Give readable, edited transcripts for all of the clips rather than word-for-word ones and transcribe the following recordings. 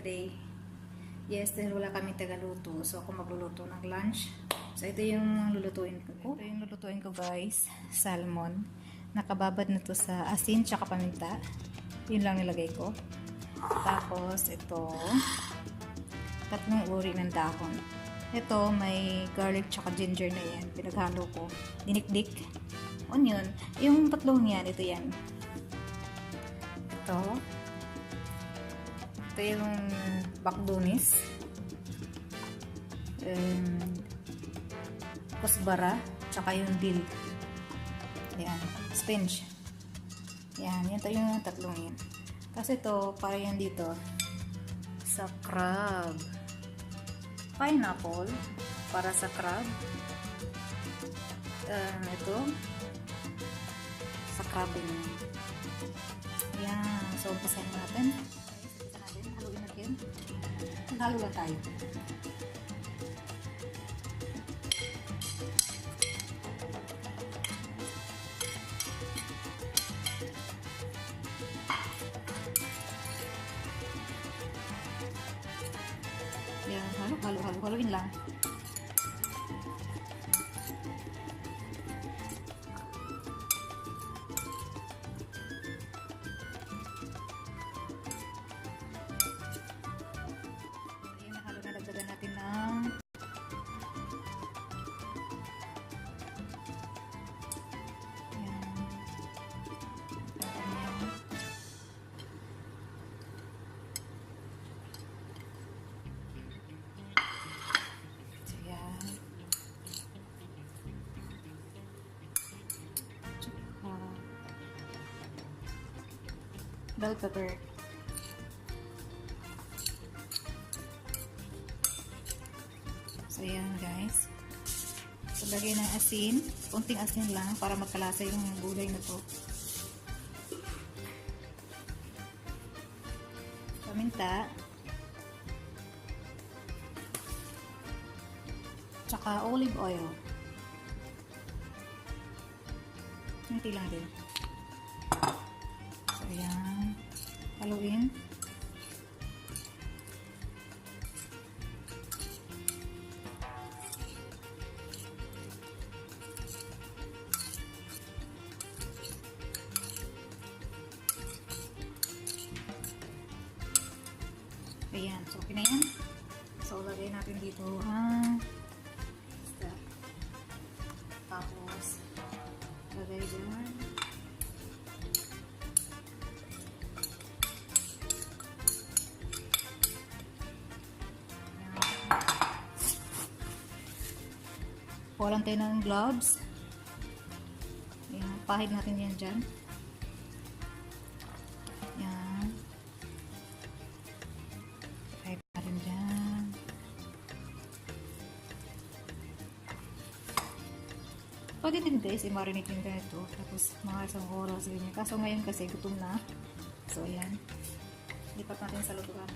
today. Yes, dahil wala kaming tagaluto. So, ako magluluto ng lunch. So, ito yung lulutuin ko. Ito yung lulutuin ko, guys. Salmon. Nakababad na to sa asin tsaka paminta. Yun lang nilagay ko. Tapos, ito. 3 uri ng dahon. Ito, may garlic tsaka ginger na yan. Pinaghalo ko. Dinikdik. Onion. Yung tatlong yan, ito yan. Ito yung bakdunis, kusbara, tsaka yung dill. Ayan, spinach. Yan, ito yung tatlong yan. Kasi ito, para yan dito sa crab. Pineapple para sa crab. Ito sa crab din. Yan, so umpisahin natin. Haluin natin. Halo lang tayo. Yan, haluin lang. Dagdagan natin ng bell pepper. So, yan guys. So, lagay ng asin. Kunting asin lang para magkalasa yung gulay na to. Paminta. Tsaka olive oil. Kunti lang din. So, yan. Haluin. Ayan, so okay na yan. So, lagay natin dito ang isda. Tapos, lagay dyan. Walang tayo ng gloves. Ayan, pahid natin yan dyan. Pwede din guys, i-marinate nyo ito. Tapos mga 1 oras. Kaso ngayon kasi gutom na. So ayan. Lipat natin sa lutuan.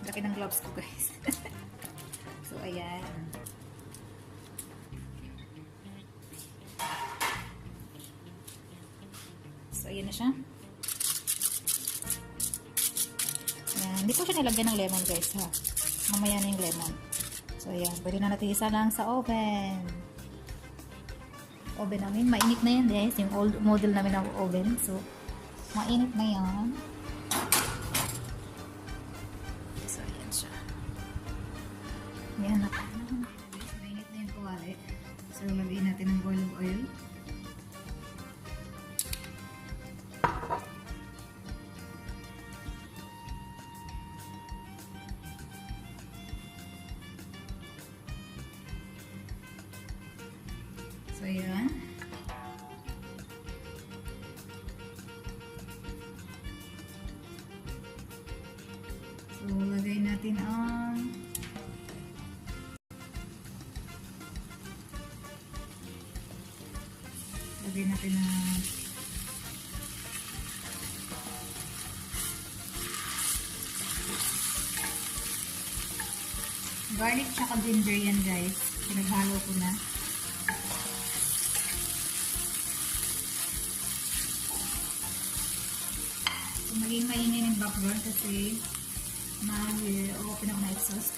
Laki ng gloves ko guys. So ayan. So ayan na siya. Ayan. Hindi ko siya nilagyan ng lemon guys ha. Mamaya na yung lemon. So ayan. Pwede na natin isa lang sa oven. Oven namin. Mainit na yan guys. Yung old model namin ng oven. So mainit na yan. Yan na. Mainit na yung kawali. So, lagay natin ng olive oil. So, yan. So, lagay natin ang Lagyan natin ng garlic tsaka ginger yan guys. Pinaghalo ko na. So, maging maingay ng background kasi open ako na exhaust.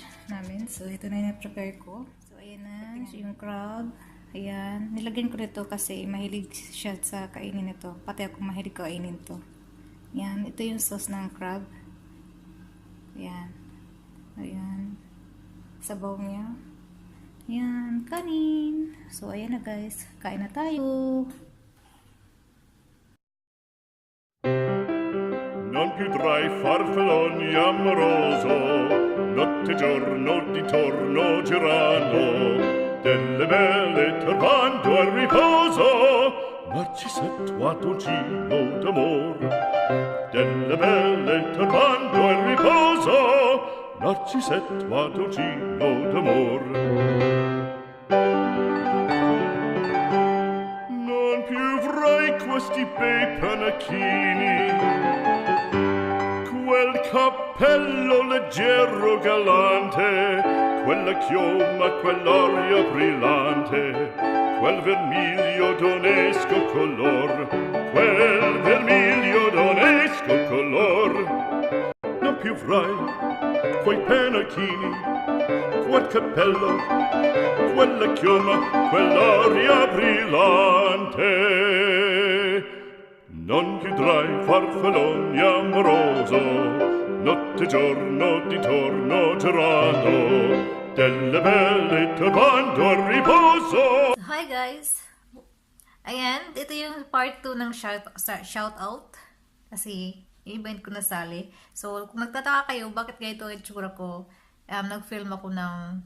lunch namin. So, ito na yung prepare ko. So, ayan na yung crab. Ayan. Nilagyan ko nito kasi mahilig siya sa kainin ito. Pati ako mahilig kainin to. Ayan. Ito yung sauce ng crab. Ayan. Ayan. Sabaw niya. Ayan. Kanin. So, ayan na guys. Kain na tayo. Non più tra i farfalloni amoroso, notte e giorno d'intorno girano, delle belle turbando al riposo, Narcisetto a dolcino d'amor. Delle belle turbando al riposo, Narcisetto a dolcino d'amor. Non più avrai questi bei panacchini, quel cappello leggero galante, quella chioma, quell'aria brillante, quel vermiglio d'onesco color, quel vermiglio d'onesco color. Non più avrai quei pennacchini, quel cappello, quella chioma, quell'aria brillante. Non chiudrai farfalloni amoroso, notte e giorno d'intorno girando, delle belle turbando al riposo. Hi guys! Ayan, ito yung part 2 ng shout out. Kasi, i-event ko na sali. So, kung nagtataka kayo, bakit ganito ang itsura ko, nag-film ako ng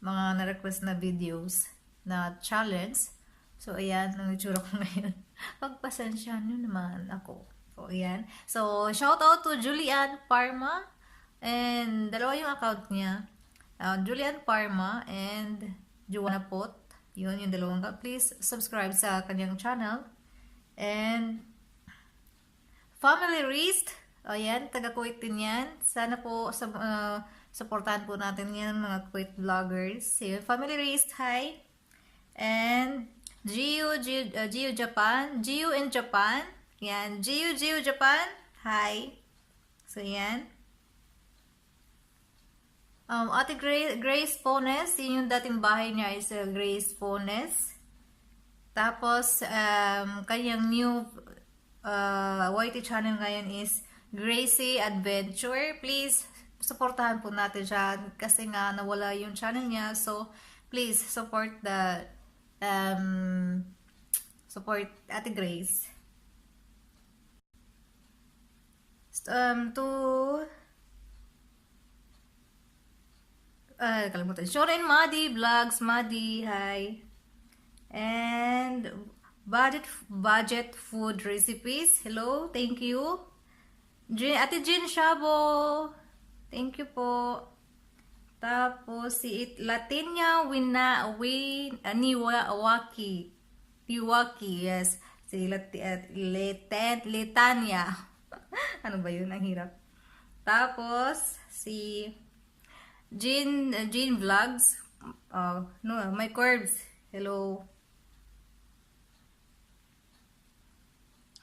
mga na-request na videos na challenge. So, ayan, ang itsura ko ngayon. Pagpasensya nyo naman ako. So, ayan. So, shout out to Julian Parma. And, dalawa yung account niya. Julian Parma and Joanna Pot. Yun, yung dalawang. Please, subscribe sa kanyang channel. And, Family Rist. Ayan, taga-Kuwait din yan. Sana po, supportahan po natin yan, mga Kuwait vloggers. So, Family Rist, hi. And, Gio Japan. Gio in Japan. Yan. Gio Japan. Hi. So, yan. Ate Grace Pones. Yun yung dating bahay niya is Grace Pones. Tapos, kanyang new YT channel ngayon is Gracie Adventure. Please, supportahan po natin siya. Kasi nga, nawala yung channel niya. So, please, support Ate Grace. Kalimutan. Shoren Madi Vlogs. Madi, hi. And budget food recipes. Hello, thank you. Ate Jean Shabo. Thank you po. Tapos, si Latinia Niwaki, yes. Si Letania. Ano ba yun? Ang hirap. Tapos, si Jean Vlogs. No, my curves. Hello.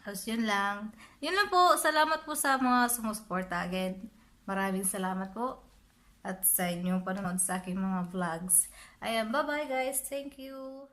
Tapos, yun lang. Yun lang po. Salamat po sa mga sumusuporta. Again, maraming salamat po. At sa inyong panonood sa aking mga vlogs. Ayan, bye-bye guys. Thank you.